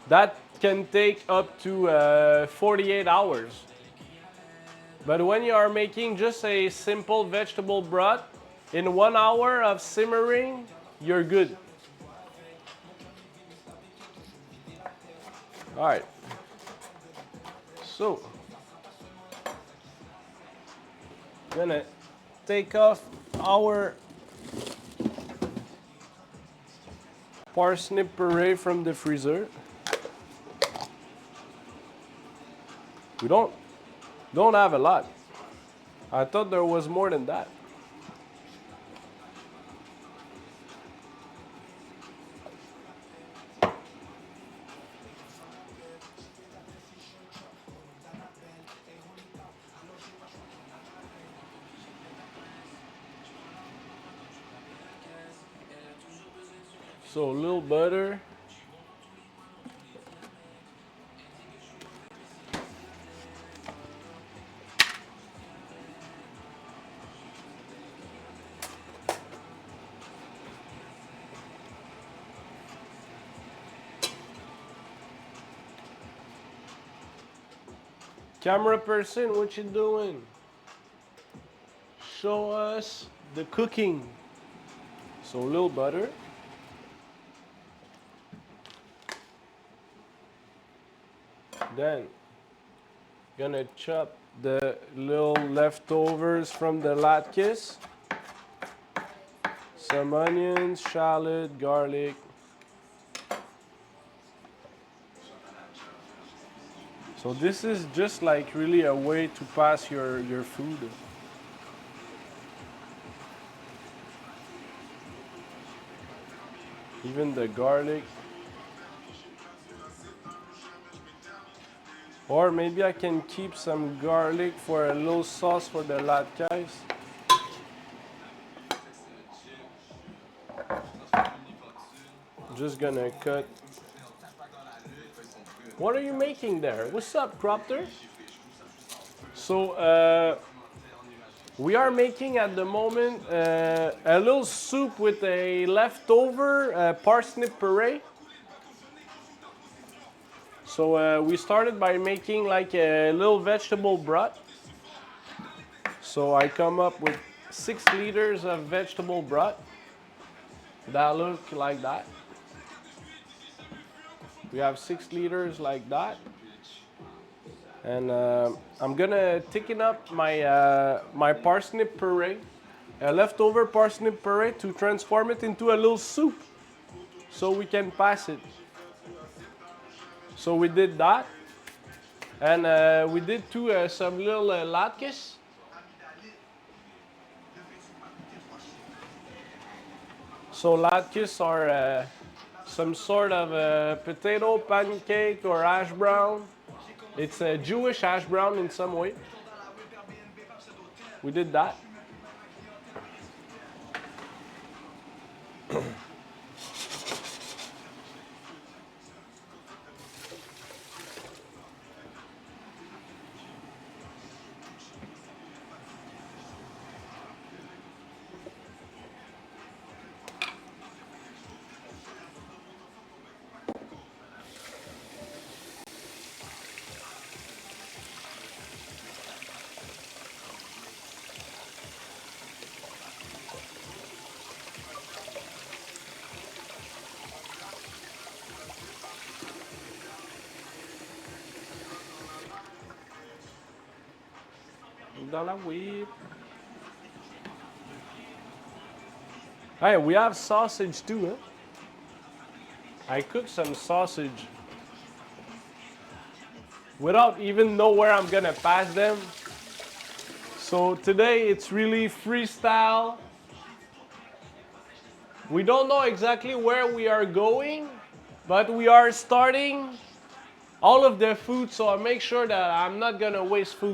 that can take up to 48 hours. But when you are making just a simple vegetable broth, in 1 hour of simmering, you're good. All right. So, gonna take off our parsnip puree from the freezer. We don't have a lot. I thought there was more than that. So a little butter. Camera person, what you doing? Show us the cooking. So a little butter. Then gonna chop the little leftovers from the latkes. Some onions, shallot, garlic. So this is just like really a way to pass your food. Even the garlic. Or maybe I can keep some garlic for a little sauce for the latkes. Just gonna cut. What are you making there? What's up, Cropter? So we are making at the moment a little soup with a leftover parsnip puree. So we started by making like a little vegetable broth. So I come up with 6 liters of vegetable broth that look like that. We have 6 liters like that. And I'm gonna thicken up my parsnip puree, a leftover parsnip puree, to transform it into a little soup so we can pass it. So we did that. And we did too some little latkes. So latkes are some sort of potato pancake or hash brown. It's a Jewish hash brown in some way. We did that. Dans la whip. Hey, we have sausage too, huh? I cooked some sausage without even know where I'm gonna pass them. So today it's really freestyle. We don't know exactly where we are going, but we are starting all of the food, so I make sure that I'm not gonna waste food.